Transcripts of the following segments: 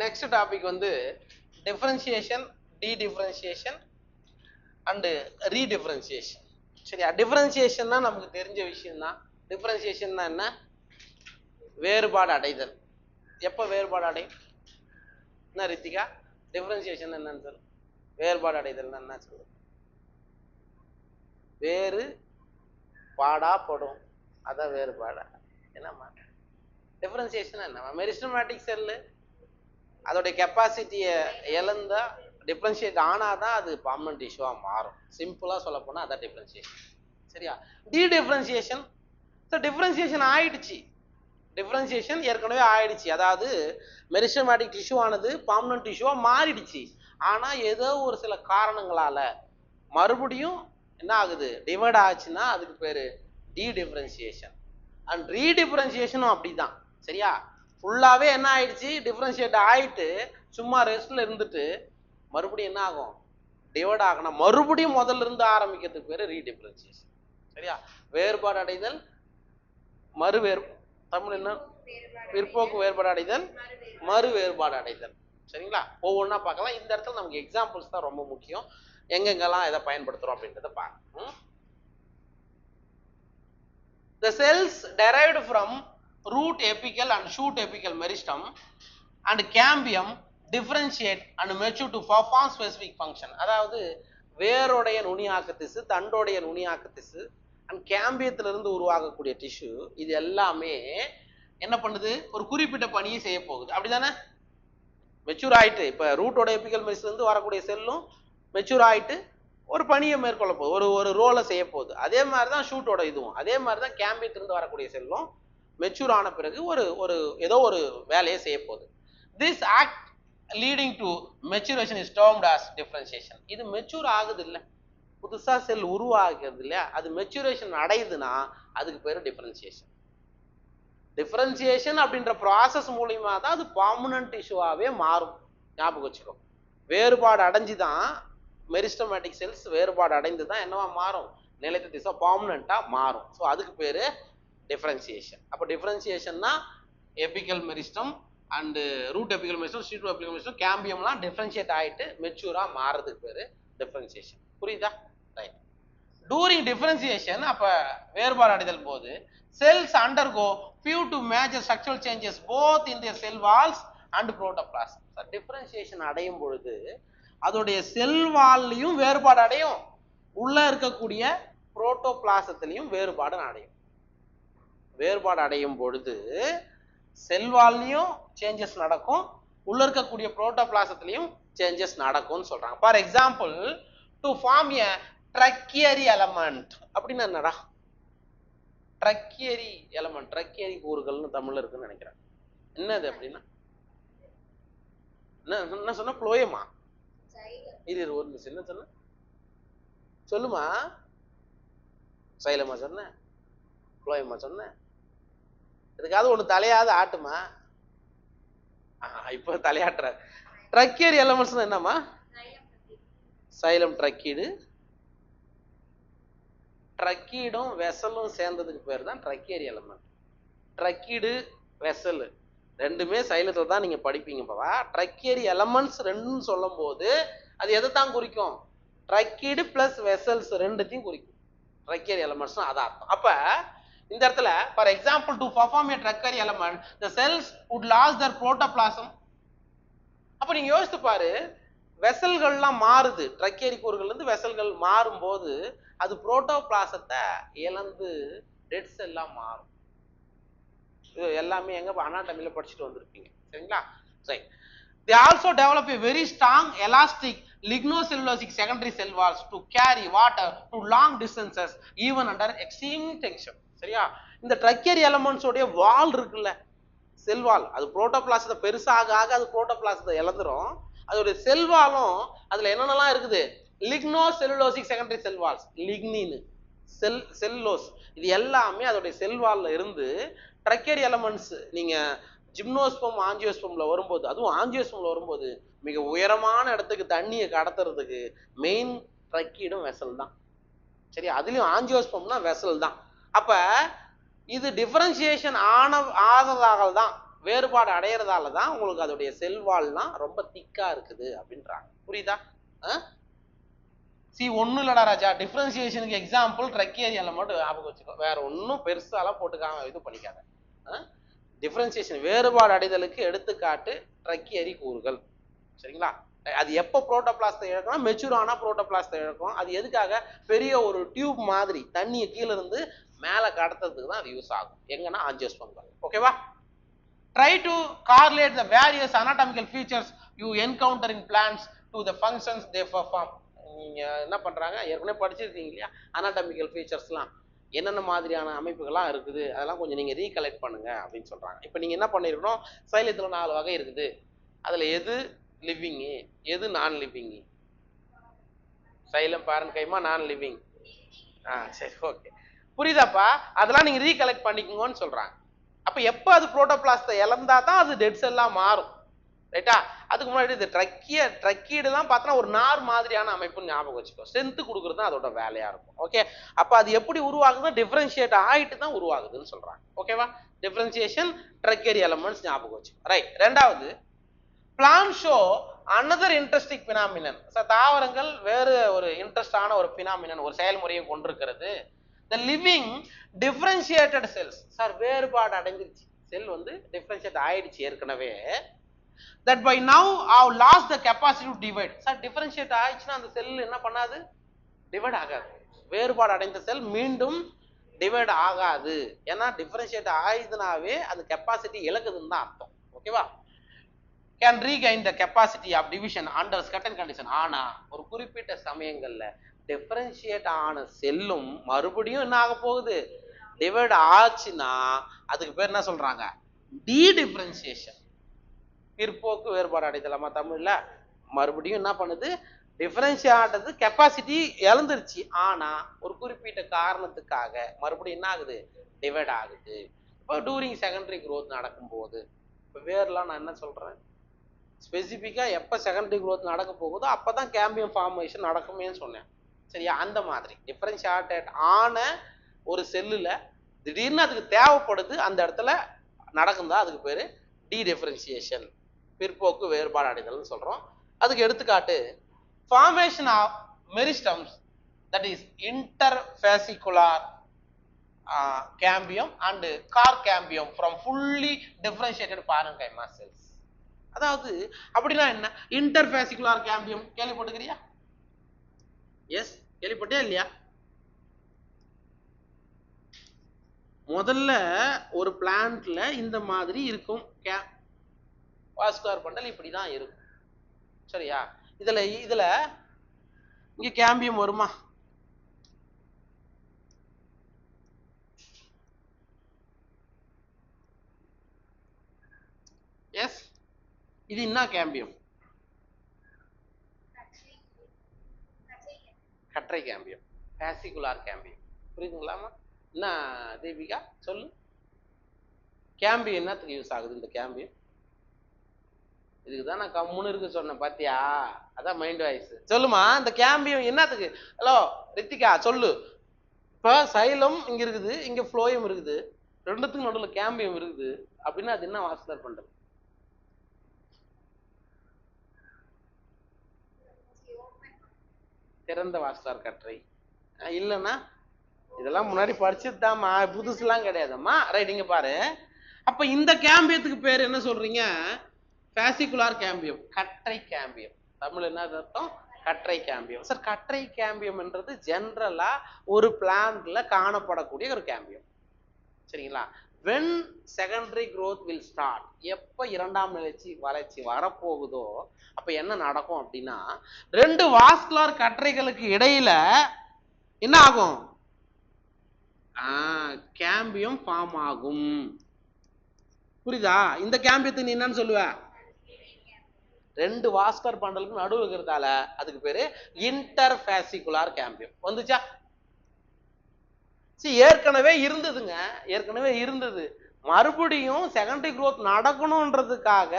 Next topic வந்து differentiation, டிடிஃபரன்சியேஷன் and ரீடிஃபரன்சியேஷன். சரியா? டிஃபரன்சியேஷன்னா நமக்கு தெரிஞ்ச விஷயம் தான். டிஃபரன்சியேஷன்னா என்ன? வேறுபாடு அடைதல். எப்போ வேறுபாடு அடையும்? என்ன ரித்திகா, டிஃபரன்சியேஷன் என்னன்னு சொல்லு. வேறுபாடு அடைதல் என்ன சொல்லு? வேறு பாடா படும், அதான் வேறுபாடா. என்னம்மா டிஃபரன்சியேஷன் என்ன? மெரிஸ்டமேட்டிக் செல்லு அதோடைய கெப்பாசிட்டியை இழந்தா டிஃபரன்ஷியேட் ஆனாதான் அது பர்மனன்ட் இஷ்யூவா மாறும். சிம்பிளா சொல்ல போனா அதான் டிஃபரன்சியேஷன். சரியா? டிஃபரன்சியேஷன், டிஃபரன்சியேஷன் ஆயிடுச்சு. டிஃபரன்சியேஷன் ஏற்கனவே ஆயிடுச்சு. அதாவது மெரிஸ்டமேட்டிக் டிஷ்யூ ஆனது பர்மனன்ட் டிஷ்யூவா மாறிடுச்சு. ஆனா ஏதோ ஒரு சில காரணங்களால மறுபடியும் என்ன ஆகுது? டிவைட் ஆச்சுன்னா அதுக்கு பேரு டிஃபரன்சியேஷன். அண்ட் ரீடிஃபரன்சியேஷனும் அப்படிதான். சரியா? ஃபுல்லாவே என்ன ஆயிடுச்சு? டிஃபரன்ஷியேட் ஆயிட்டு சும்மா ரெஸ்ட்ல இருந்துட்டு மறுபடியும் என்ன ஆகும்? டிவைட் ஆகணும். மறுபடியும் முதல்ல இருந்து ஆரம்பிக்கிறதுக்கு பேரு ரீடிஃபரன்சியேஷன். சரியா? வேறுபாடு அடைதல், தமிழ் என்ன? பிற்போக்கு வேறுபாடு அடைதல், மறு வேறுபாடு அடைதல். சரிங்களா? ஒவ்வொன்றா பார்க்கலாம். இந்த இடத்துல நமக்கு எக்ஸாம்பிள்ஸ் தான் ரொம்ப முக்கியம். எங்கெங்கெல்லாம் எதை பயன்படுத்துறோம் அப்படின்றத பார்க்கணும். The cells derived from root apical and shoot apical meristem and cambium differentiate and mature to perform specific function. அதாவது வேரோடைய நுனியாக்க திசு, தண்டோடைய நுனியாக்க திசு அண்ட் கேம்பியத்திலிருந்து உருவாகக்கூடிய டிஷ்யூ, இது எல்லாமே என்ன பண்ணுது? ஒரு குறிப்பிட்ட பணியை செய்ய போகுது. அப்படிதானே? மெச்சூர் ஆயிட்டு, இப்ப ரூட்டோட எபிக்கல் மெரிஸ்டம்ல வரக்கூடிய செல்லும் மெச்சூர் ஆயிட்டு ஒரு பணியை மேற்கொள்ள போகுது, ஒரு ரோலை செய்ய போகுது. அதே மாதிரிதான் ஷூட்டோட இதுவும், அதே மாதிரிதான் கேம்பியத்திலிருந்து வரக்கூடிய செல்லும் மெச்சூர் ஆன பிறகு ஒரு ஏதோ ஒரு வேலையை செய்ய போகுது. This act leading to maturation is termed as differentiation. இது மெச்சூர் ஆகுது இல்ல, புதுசா செல் உருவாகிறது இல்லையா, அது மெச்சூரேஷன் அடையுதுன்னா அதுக்கு பேரு டிஃபரன்சியேஷன். டிஃபரன்சியேஷன் அப்படின்ற ப்ராசஸ் மூலியமா தான் அது பர்மனன்ட் இஷ்யூவாவே மாறும். ஞாபகம் வச்சுக்கோ. வேறுபாடு அடைஞ்சுதான் மெரிஸ்டமேட்டிக் செல்ஸ் வேறுபாடு அடைந்துதான் என்னவா மாறும்? நிலைத்த திசை பர்மனன்ட்டா மாறும். ஸோ அதுக்கு பேரு டிஃபரன்சியேஷன். அப்போ டிஃபரன்சியேஷன்னா apical meristem and root apical meristem, shoot apical meristem, கேம்பியம்லாம் டிஃபரன்ஷியேட் ஆயிட்டு மெச்சூரா மாறதுக்கு பேரு டிஃபரன்சியேஷன். புரியுதா? ரைட். டூரிங் டிஃபரன்சியேஷன், அப்ப வேறுபாடு அடைதல் போது cells undergo few to major structural changes both in their cell walls and protoplasm. Differentiation அடையும் பொழுது அதோடைய செல் வால்லையும் வேறுபாடு அடையும், உள்ள இருக்கக்கூடிய புரோட்டோபிளாசத்திலையும் வேறுபாடு அடையும். வேறுபாடு அடையும் பொழுது செல் வால்லையும் சேஞ்சஸ் நடக்கும், உள்ள இருக்கக்கூடிய புரோட்டோபிளாசத்திலையும் சேஞ்சஸ் நடக்கும்னு சொல்றாங்க. For example, to form a tracheary element அப்படின்னா என்னடா? ட்ரக்கியரி எலமெண்ட், ட்ரக்கியரி கூறுகள்னு தமிழ்ல இருக்குன்னு நினைக்கிறேன். என்னது அப்படின்னா? என்ன சொன்ன? புளோயமா? இது ஒரு நிமிஷம், என்ன சொன்ன? சொல்லுமா. சைலமா சொன்ன? புளோயமா சொன்ன? இதுக்காவது ஒண்ணு தலையாவது ஆட்டுமா? இப்ப தலையாட்டுற. ட்ரக்கியரி எலமெண்ட்ஸ் என்னமா? சைலம் ட்ரக்கீடு. ட்ரக்கீடும் வெசலும் சேர்ந்ததுக்கு பேர் தான் ட்ரக்கியரி எலமெண்ட். ட்ரக்கீடு வெசல் ரெண்டுமே சைலத்துல தான் நீங்க படிப்பீங்கப்பா. ட்ரக்கியரி எலமெண்ட்ஸ் ரெண்டும் சொல்லும் போது அது எதை தான் குறிக்கும்? ட்ரக்கீடு பிளஸ் வெசல்ஸ் ரெண்டுத்தையும் குறிக்கும். ட்ரக்கியரி எலமெண்ட்ஸ் அதான் அர்த்தம். அப்ப இந்த இடத்துல for example, to perform a tracheary element the cells would lose their protoplasm. அப்ப நீங்க யோசித்து பாரு, வெசல்கள்லாம் மாறுது, ட்ரக்கியரி கூறுகள் இருந்து வெசல்கள் மாறும் போது அது புரோட்டோபிளாசத்தை இழந்து டெட் செல்லா மாறும். இது எல்லாமே எங்க அனாட்டமில படிச்சுட்டு வந்திருப்பீங்க. சரிங்களா? சரி. They also develop a very strong elastic lignocellulosic secondary cell walls to carry water to long distances even under extreme tension. சரியா? இந்த ட்ரக்கியரி எலமெண்ட்ஸ் உடைய வால் இருக்குல்ல, செல் வால், அது புரோட்டோபிளாசத்தை பெருசாக ஆக அது புரோட்டோபிளாசத்தை இழந்துரும். அதோட செல் வாலும் அதுல என்னென்னலாம் இருக்குது? லிக்னோசெல்லுலோசிக் செகண்டரி செல் வால்ஸ், லிக்னின், செல்லுலோஸ், இது எல்லாமே அதோடைய செல் வால்ல இருந்து ட்ரக்கியரி எலமெண்ட்ஸ் நீங்க ஜிம்னோஸ்பம் ஆஞ்சியோஸ்பம்ல வரும்போது, அதுவும் ஆஞ்சியோஸ்பம்ல வரும்போது மிக உயரமான இடத்துக்கு தண்ணியை கடத்துறதுக்கு மெயின் ட்ரக்கீடும் வெசல் தான். சரி, அதுலயும் ஆஞ்சியோஸ்பம்னா வெசல் தான். அப்ப இது டிஃபரன்சியேஷன் ஆனதாக தான் வேறுபாடு அடையிறதால தான் உங்களுக்கு அதோடைய செல்வால்லாம் ரொம்ப திக்கா இருக்குது அப்படின்றாங்க. புரியுதா? ஒன்னும் இல்லடா ராஜா, டிஃபரன்சியேஷனுக்கு எக்ஸாம்பிள் ட்ரக்கியரியல்ல மட்டும் ஞாபகம் வச்சுக்கோ, வேற ஒன்னும் பெருசாலாம் போட்டுக்காம இது பண்ணிக்காத. டிஃபரன்சியேஷன் வேறுபாடு அடைதலுக்கு எடுத்துக்காட்டு ட்ரக்கியரி கூறுகள். சரிங்களா? அது எப்போ புரோட்டோபிளாஸ்தை இழக்கணும், மெச்சூர் ஆனா புரோட்டோபிளாஸ்தை இழக்கும். அது எதுக்காக? பெரிய ஒரு டியூப் மாதிரி தண்ணியை கீழே இருந்து மேலே கடத்துறதுக்கு தான் அது யூஸ் ஆகும். எங்கன்னா ஆஞ்சியோஸ்பர்ம். ஓகேவா? Try to correlate the various anatomical features you encounter in plants to the functions they perform. நீங்க என்ன பண்றாங்க, ஏற்கனவே படிச்சிருக்கீங்க இல்லையா, அனாட்டமிக்கல் ஃபீச்சர்ஸ்லாம் என்னென்ன மாதிரியான அமைப்புகள்லாம் இருக்குது, அதெல்லாம் கொஞ்சம் நீங்க ரீகலெக்ட் பண்ணுங்க அப்படின்னு சொல்றாங்க. இப்போ நீங்க என்ன பண்ணிருக்கணும், சைலத்துல 4 வகை இருக்குது, அதுல எது லிவிங்கு எது நான் லிவிங்கு? சைலம், பாரன்கைமா, நான் லிவிங். சரி, ஓகே, புரியுதாப்பா? அதெல்லாம் நீங்க ரீகலெக்ட் பண்ணிக்கோங்கன்னு சொல்றாங்க. அப்ப எப்ப அது புரோட்டோபிளாஸ்தை இழந்தா தான் அது டெட் செல்லா மாறும். ரைட்டா? அதுக்கு முன்னாடி இது ட்ரக்கீடுலாம் பார்த்தோன்னா ஒரு நார் மாதிரியான அமைப்புன்னு ஞாபகம் வச்சுக்கோ. ஸ்ட்ரென்த் கொடுக்குறது தான் அதோட வேலையா இருக்கும். ஓகே, அப்ப அது எப்படி உருவாகுதுன்னா டிஃபரன்ஷியேட் ஆயிட்டு தான் உருவாகுதுன்னு சொல்றாங்க. ஓகேவா? டிஃபரன்சியேஷன் ட்ரக்கேரி எலமெண்ட்ஸ் ஞாபகம் வச்சுக்கோ. ரைட். ரெண்டாவது, plant show another interesting phenomenon. தாவரங்கள் வேறு ஒரு இன்ட்ரெஸ்டான ஒரு phenomenon, ஒரு செயல்முறையை கொண்டிருக்கிறது. The living differentiated cells. Sir வேறுபாடு அடைஞ்சிருச்சு, செல் வந்து டிஃபரன்ஷியேட் ஆயிடுச்சு ஏற்கனவே. That by now have lost the capacity to divide. Sir differentiate ஆயிடுச்சுன்னா அந்த செல் என்ன பண்ணாது, டிவைட் ஆகாது. வேறுபாடு அடைந்த செல் மீண்டும் டிவைட் ஆகாது. ஏன்னா டிஃபரன்ஷியேட் ஆயிடுதுனாவே அது கெப்பாசிட்டி இழக்குதுன்னு தான் அர்த்தம். ஓகேவா? Can regain the capacity of division under certain condition. ஆனா ஒரு குறிப்பிட்ட சமயங்கள்ல டிஃபரன்ஷியேட் ஆன செல்லும் மறுபடியும் என்ன ஆக போகுது, டிவைட் ஆச்சுன்னா அதுக்கு பேர் என்ன சொல்றாங்க, டி டிஃபரன்சியேஷன். பிற்போக்கு வேறுபாடு அடைதலாமா தமிழ்ல? மறுபடியும் என்ன பண்ணுது, டிஃபரன்ஷியேட் ஆனது கெப்பாசிட்டி இழந்துருச்சு, ஆனா ஒரு குறிப்பிட்ட காரணத்துக்காக மறுபடியும் என்ன ஆகுது, டிவைட் ஆகுது. இப்போ டூரிங் செகண்டரி growth நடக்கும்போது, இப்போ வேர்லாம் நான் என்ன சொல்றேன், ஸ்பெசிஃபிக்கா எப்போ செகண்டரி growth நடக்க போகுதோ அப்பதான் கேம்பியம் ஃபார்மேஷன் நடக்குமேன்னு சொன்னேன். சரியா? அந்த மாதிரி டிஃபரன்ஷியேட்டட் ஆன ஒரு செல்லுல திடீர்னு அதுக்கு தேவைப்படுது, அந்த இடத்துல நடக்குதா, அதுக்கு பேரு டி டிஃபரன்சியேஷன், பிற்போக்கு வேறுபாடு அடைதல்னு சொல்றோம். அதுக்கு எடுத்துக்காட்டு formation of meristems, that is interfascicular cambium and car cambium from fully differentiated parenchyma cells. அதாவது அப்படின்னா என்ன, இன்டர்ஃபேசிகுலார் கேம்பியம் கேள்விப்பட்டுக்கிறியா? எஸ், கேள்விப்பட்டே இல்லையா? முதல்ல ஒரு பிளான்ட்ல இந்த மாதிரி இருக்கும், வாஸ்குலர் பண்டல் இப்படிதான் இருக்கும். சரியா? இதுல இங்க கேம்பியம் வருமா? எஸ், இது என்ன கேம்பியம்? கற்றை கேம்பியம், பேசிகுலார் கேம்பியம். புரியுதுங்களாமா? என்ன தேவிகா சொல்லு, கேம்பியம் என்னத்துக்கு யூஸ் ஆகுது? இந்த கேம்பியம் இதுக்குதான் நான் கம்முன்னு இருக்கு சொன்னேன், பாத்தியா? அதான் மைண்ட் வாய்ஸ். சொல்லுமா, இந்த கேம்பியம் என்னத்துக்கு? ஹலோ ரித்திகா சொல்லு. இப்ப சைலம் இங்க இருக்குது, இங்க ஃப்ளோயம் இருக்குது, ரெண்டுத்துக்கும் நடுவில் கேம்பியம் இருக்குது அப்படின்னா அது என்ன வாஸ்குலர் பண்டல்? திறந்த வாஸ்குலர் கற்றை. இல்லைன்னா இதெல்லாம் முன்னாடி படிச்சதுதாம்மா, புதுசுலாம் கிடையாதும்மா. ரைட், இங்க பாரு. அப்ப இந்த கேம்பியத்துக்கு பேர் என்ன சொல்றீங்க? பேசிகுலார் கேம்பியம், கற்றை கேம்பியம். தமிழ் என்ன அர்த்தம்? கற்றை கேம்பியம். சார் கற்றை கேம்பியம் என்றது ஜெனரலா ஒரு பிளான்ட்ல காணப்படக்கூடிய ஒரு கேம்பியம். சரிங்களா? when secondary growth will start, எப்ப இரண்டாம் வளர்ச்சி வரப்போகுதோ அப்ப என்ன நடக்கும் அப்படின்னா, ரெண்டு வாஸ்குலர் கற்றைகளுக்கு இடையில என்ன ஆகும், கேம்பியம் ஃபார்ம் ஆகும். புரியுதா? இந்த கேம்பியத்தை நீ என்னன்னு சொல்லுவ, ரெண்டு வாஸ்குலர் பண்டலுக்கு நடுவு இருக்கிறதால அதுக்கு பேரு இன்டர்ஃபேசிகுலார் கேம்பியம். வந்துச்சா? ஏற்கனவே இருந்தது, மறுபடியும் செகண்டரி growth நடக்கணும்ன்றதுக்காக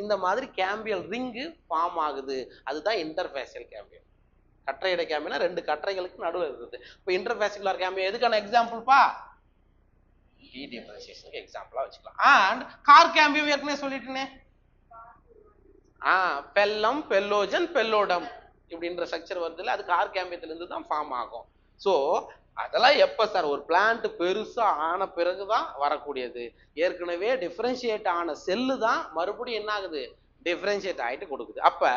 இந்த மாதிரி கேம்பியல் ரிங்கு ஃபார்ம் ஆகுது. அதுதான் இன்டர்ஃபேசியல் கேம்பியம். கற்றையிட கேம்பியம் ரெண்டு கற்றைகளுக்கு நடுவில் இருக்குது. இப்போ இன்டர்ஃபேசிகுலார் கேம்பியம் எதுக்கான எக்ஸாம்பிள்ப்பா? டி டிஃபரன்ஷியேஷனுக்கு எக்ஸாம்பிளா வச்சுக்கலாம். அண்ட் கார் கேம்பியம் ஏற்கனவே சொல்லிட்டேனே, பெல்லம், பெல்லோஜன், பெல்லோடம் இப்படின்ற ஸ்ட்ரக்சர் வருதுல்ல, அது கார் கேம்பியத்துல இருந்து தான் ஃபார்ம் ஆகும். ஸோ அதெல்லாம் எப்ப சார், ஒரு பிளான்ட் பெருசா ஆன பிறகுதான் வரக்கூடியது. ஏற்கனவே டிஃபரன்ஷியேட் ஆன செல்லு தான் மறுபடியும் என்ன ஆகுது, டிஃபரன்ஷியேட் ஆயிட்டு கொடுக்குது. அப்ப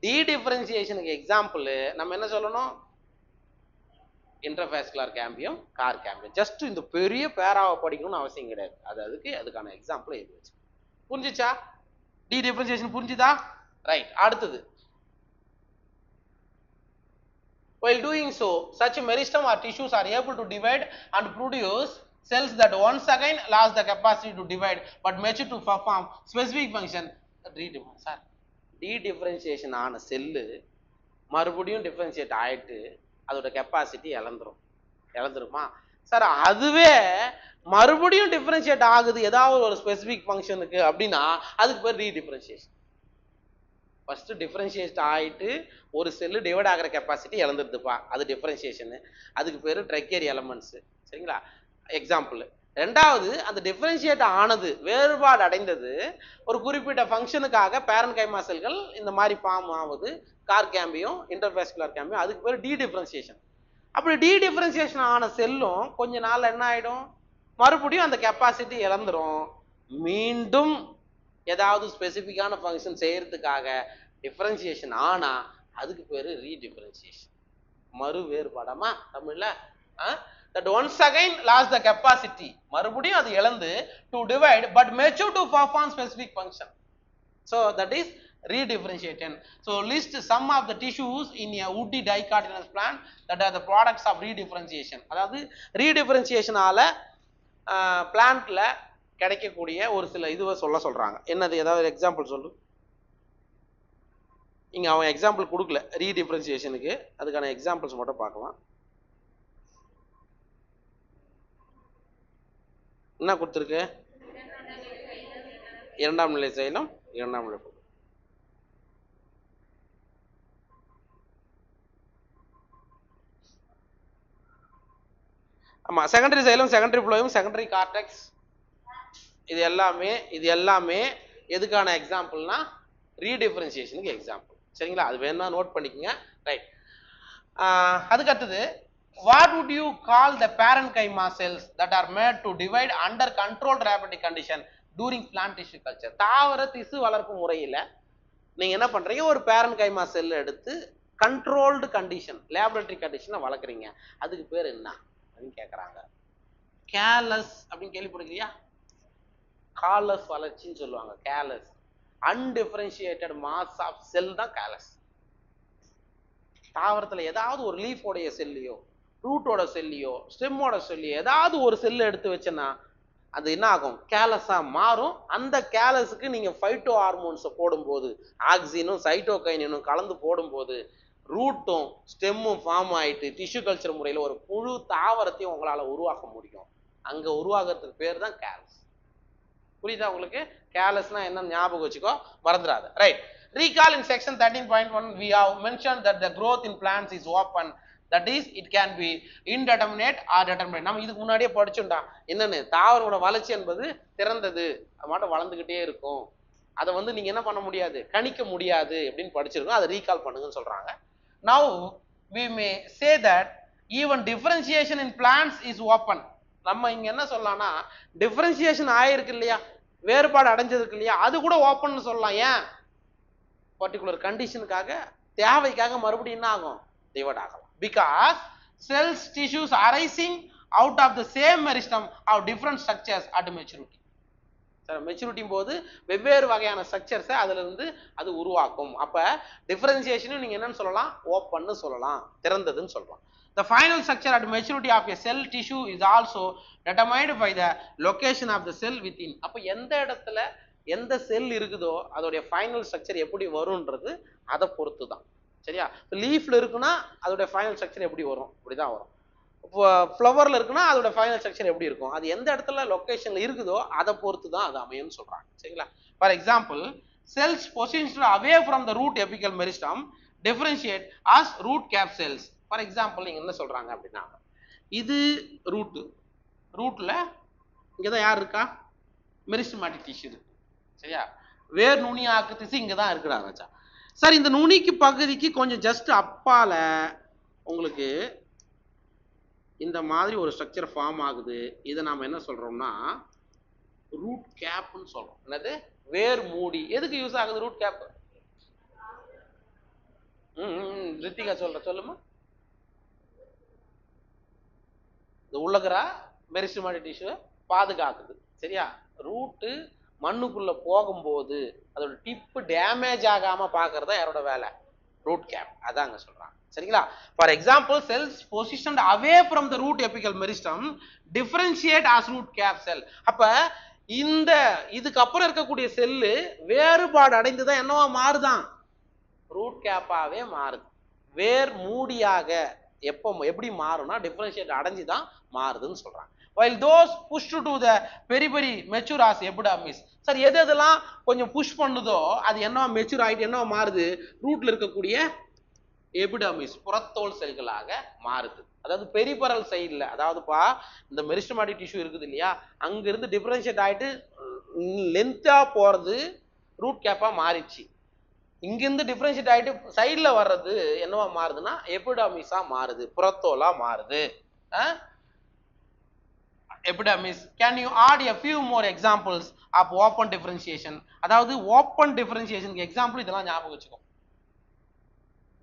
டி டிஃபரன்ஷியேஷனுக்கு எக்ஸாம்பிள் நம்ம என்ன சொல்லணும், இன்டர்வாஸ்குலர் கேம்பியம், கார் கேம்பியம். ஜஸ்ட் இந்த பெரிய பேராவை படிக்கணும்னு அவசியம் கிடையாது, அதுக்கான எக்ஸாம்பிள் எழுதி வச்சு. புரிஞ்சுச்சா? டி டிஃபரன்ஷியேஷன் புரிஞ்சுதா? ரைட். அடுத்தது, while doing so, such meristem or tissues are able to divide and produce cells that once again lost the capacity to divide but mature to perform specific function. Sir, dedifferentiation ஆன cell மறுபடியும் differentiate ஆயிட்டு அதோட capacity இழந்துருமா sir? அதுவே மறுபடியும் differentiate ஆகுது ஏதாவது ஒரு specific ஃபங்க்ஷனுக்கு அப்படின்னா அதுக்கு பேர் டி டிஃபரன்ஷியேஷன். ஃபர்ஸ்ட் டிஃபரன்ஷியேட் ஆயிட்டு ஒரு செல்லு டிவைட் ஆகிற கெப்பாசிட்டி இழந்துருதுப்பா, அது டிஃபரன்ஷியேஷன். அதுக்கு பேர் ட்ரைக்கேரி எலமெண்ட்ஸ். சரிங்களா? எக்ஸாம்பிள். ரெண்டாவது, அந்த டிஃபரன்ஷியேட் ஆனது, வேறுபாடு அடைந்தது ஒரு குறிப்பிட்ட ஃபங்க்ஷனுக்காக பேரண்ட் கைமா செல்கள் இந்த மாதிரி ஃபார்ம் ஆகுது, கார் கேம்பியம், இன்டர்வாஸ்குலர் கேம்பியம், அதுக்கு பேர் டி டிஃபரன்ஷியேஷன். அப்படி டி டிஃபரன்ஷியேஷன் ஆன செல்லும் கொஞ்ச நாள் என்ன ஆயிடும், மறுபடியும் அந்த கெப்பாசிட்டி இழந்துரும். மீண்டும் ஏதாவது ஸ்பெசிபிக்கான ஃபங்க்ஷன் செய்யறதுக்காக டிஃபரன்ஷியேஷன் ஆனா அதுக்கு பேரு ரீடிஃபரன்ஷியேஷன். மறு வேறுபாடமா தமிழ்ல, that once again lost the capacity, மறுபடியும் அது இழந்து to divide but mature to perform specific function. So that is redifferentiation. So list some of the tissues in a woody dicotyledonous plant that are the products of redifferentiation. அதாவது ரீடிஃபரன்ஷியேஷன் ஆல பிளான்ட்ல கிடைக்கக்கூடிய ஒரு சில இதுவை சொல்றாங்க. என்னது, ஏதாவது எக்ஸாம்பிள் சொல்லு. இங்க அவன் எக்ஸாம்பிள் கொடுக்கல ரீடிஃபரன்ஷியேஷனுக்கு, அதுக்கான எக்ஸாம்பிள்ஸ் மட்டும் பார்க்கலாம். என்ன கொடுத்துருக்கு? இரண்டாம் நிலை சைலம், இரண்டாம் நிலை. ஆமா, secondary xylem, secondary phloem, secondary cortex, இது எல்லாமே எதுக்கான எக்ஸாம்பிள்னா ரீடிஃபரன்ஷியேஷனுக்கு எக்ஸாம்பிள். சரிங்களா? அது வேணும்னா நோட் பண்ணிக்கங்க. ரைட். அதுக்கு அடுத்தது, what would you call the parenchyma cells that are made to divide under controlled rapid condition during plant tissue culture? தாவர திசு வளர்ப்பு முறையில நீங்க என்ன பண்றீங்க, ஒரு பேரன்கைமா செல் எடுத்து கண்ட்ரோல்டு கண்டிஷன், லேபரட்டரி கண்டிஷன்ல வளர்க்குறீங்க. அதுக்கு பேர் என்ன அப்படின்னு கேட்கறாங்க. கேலஸ் அப்படின்னு கேள்விப்படுகிறியா? காலஸ் வளர்ச்சின்னு சொல்லுவாங்க. Callus, undifferentiated mass of cell தான் கேலஸ். தாவரத்துல ஏதாவது ஒரு லீஃபோடைய செல்லையோ, ரூட்டோட செல்லையோ, ஸ்டெம்மோட செல்லையோ ஏதாவது ஒரு செல் எடுத்து வச்சேன்னா அது என்ன ஆகும், கேலஸா மாறும். அந்த கேலஸுக்கு நீங்க ஃபைட்டோ ஹார்மோன்ஸை போடும்போது, ஆக்சினும் சைட்டோகைனும் கலந்து போடும்போது ரூட்டும் ஸ்டெம்மும் ஃபார்ம் ஆயிட்டு டிஷ்யூ கல்ச்சர் முறையில் ஒரு முழு தாவரத்தையும் உங்களால உருவாக்க முடியும். அங்க உருவாகிறதுக்கு பேர் தான் கேலஸ். புரியுதா உங்களுக்கு? கேலஸ்னா என்ன ஞாபகம் வச்சுக்கோ, மறந்துடாத. Right. Recall in section 13.1 we have mentioned that the growth in plants is open, that is it can be indeterminate or determinate. நம்ம இதுக்கு முன்னாடியே படிச்சோம்டா, என்னன்னு, தாவரோட வளர்ச்சி என்பது திறந்தது, அது மட்டும் வளர்ந்துகிட்டே இருக்கும், அதை நீங்க என்ன பண்ண முடியாது, கணிக்க முடியாது அப்படின்னு படிச்சிருக்கோம். அதை ரீகால் பண்ணுங்கன்னு சொல்றாங்க. Now we may say that even differentiation in plants is open. நம்ம இங்க என்ன சொல்லலாம்னா, டிஃபரன்ஷியேஷன் ஆயிருக்கு இல்லையா, வேறுபாடு அடைஞ்சதுக்கு இல்லையா, அது கூட ஓப்பன் சொல்லலாம். ஏன்? பர்டிகுலர் கண்டிஷனுக்காக, தேவைக்காக மறுபடியும் என்ன ஆகும், டிவைட் ஆகலாம். Because cells tissues arising out of the same meristem of different structures at maturity. Maturity போது வெவ்வேறு வகையான ஸ்ட்ரக்சர்ஸை அதுல இருந்து அது உருவாக்கும். அப்ப டிஃபரன்சியேஷனும் நீங்க என்னன்னு சொல்லலாம், ஓப்பன்னு சொல்லலாம், திறந்ததுன்னு சொல்லலாம். The final structure at maturity of a cell tissue is also determined by the location of the cell within. அப்ப எந்த இடத்துல எந்த செல் இருக்குதோ அதோடைய ஃபைனல் ஸ்ட்ரக்சர் எப்படி வரும்ன்றது அதை பொறுத்து தான். சரியா? லீஃப்ல இருக்குன்னா அதோடைய ஃபைனல் ஸ்ட்ரக்சர் எப்படி வரும், இப்படிதான் வரும். ஃப்ளவர்ல இருக்குன்னா அதோட ஃபைனல் ஸ்ட்ரக்சர் எப்படி இருக்கும், அது எந்த இடத்துல லொகேஷன்ல இருக்குதோ அதை பொறுத்து தான் அது அமையும்னு சொல்றாங்க. சரிங்களா? For example, cells positioned away from the root apical meristem differentiate as root cap cells. For example நீங்க என்ன சொல்றாங்க அப்படின்னா, இது ரூட்ல இங்கதான் யார் இருக்கா? மெரிஸ்டமேட்டிக் டிஷ்யூ இருக்கு. சரியா? வேர் நுனி ஆக்கு திசு இங்கதான் இருக்குடா ராஜா. சார் இந்த நுனிக்கு பகுதிக்கு கொஞ்சம் ஜஸ்ட் அப்பால உங்களுக்கு இந்த மாதிரி ஒரு ஸ்ட்ரக்சர் ஃபார்ம் ஆகுது. இதை நாம என்ன சொல்றோம்னா ரூட் கேப்னு சொல்றோம். என்னது? வேர் மூடி. எதுக்கு யூஸ் ஆகுது ரூட் கேப்? ரித்திகா சொல்லுமா. இந்த உள்ளகரா மெரிஸ்டமேட்டிக் டிஷ்யூ பாதுகாக்குது. சரியா? ரூட்டு மண்ணுக்குள்ள போகும்போது அதோட டிப்பு டேமேஜ் ஆகாம பாக்குறதா யாரோட வேலை? Root cap. அதாங்க சொல்றாங்க. சரிங்களா? For example cells positioned away from the root apical meristem differentiate as root cap cell. அப்ப இந்த இதுக்கு அப்புறம் இருக்கக்கூடிய செல்லு வேறுபாடு அடைந்துதான் என்னவா மாறுதான்? ரூட் கேப்பாவே மாறுது. வேர் மூடியாக எப்படி மாறும்னா டிஃபரன்ஷியேட் அடைஞ்சுதான் மாறுதுன்னு சொல்றாங்க. while those pushed to the periphery mature as epidermis. Sir எதெல்லாம் கொஞ்சம் புஷ் பண்ணுதோ அது என்னவா மெச்சூர் ஆயிட்டு என்னவா மாறுது? ரூட்ல இருக்கக்கூடிய எபிடர்மிஸ் புறத்தோல் செல்களாக மாறுது. அதாவது பெரிபரல் சைடுல, அதாவதுப்பா இந்த மெரிஸ்டமேட்டிக் டிஷ்யூ இருக்குது இல்லையா, அங்க இருந்து டிஃபரன்ஷியேட் ஆயிட்டு லென்த்தா போறது ரூட் கேப்பா மாறிடுச்சு. இங்கிருந்து டிஃபரன்ஷியேட் ஆயிட்டு சைடுல வர்றது என்னவா மாறுதுன்னா எபிடர்மிஸா மாறுது, புறத்தோலா மாறுது. Epidermis. Can you add a few more examples of open differentiation? அதாவது ஓப்பன் டிஃபரன்ஷியேஷனுக்கு எக்ஸாம்பிள் இதெல்லாம் ஞாபகம் வச்சுக்கோ.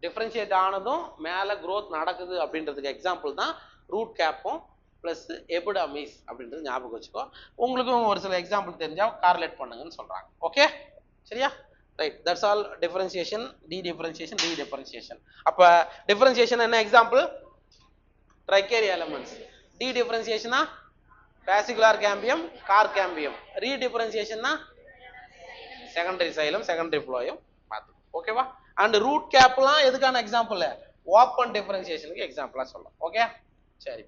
டிஃபரன்ஷியேட் ஆனதும் மேல growth நடக்குது அப்படின்றதுக்கு எக்ஸாம்பிள் தான் ரூட் கேப்பும் பிளஸ் எபிடர்மிஸ் அப்படின்றது ஞாபகம் வச்சுக்கோ. உங்களுக்கும் ஒரு சில எக்ஸாம்பிள் தெரிஞ்சா கார்லேட் பண்ணுங்கன்னு சொல்றாங்க. ஓகே? சரியா? Right. That's all differentiation, dedifferentiation, dedifferentiation. அப்ப டிஃபரன்ஷியேஷன் என்ன எக்ஸாம்பிள்? Tracheary elements. டி டிஃபரன்ஷியேஷனா பேசிகுலார் கேம்பியம், கார் கேம்பியம். ரீ டிஃபரன்ஷியேஷன்னா செகண்டரி சைலம், செகண்டரி ஃப்ளோயம் பார்த்து. ஓகேவா? அண்ட் ரூட் கேப்லாம் எதுக்கான எக்ஸாம்பிள்? ஓப்பன் டிஃபரன்ஷியேஷனுக்கு எக்ஸாம்பிளா சொல்லலாம். ஓகே? சரி.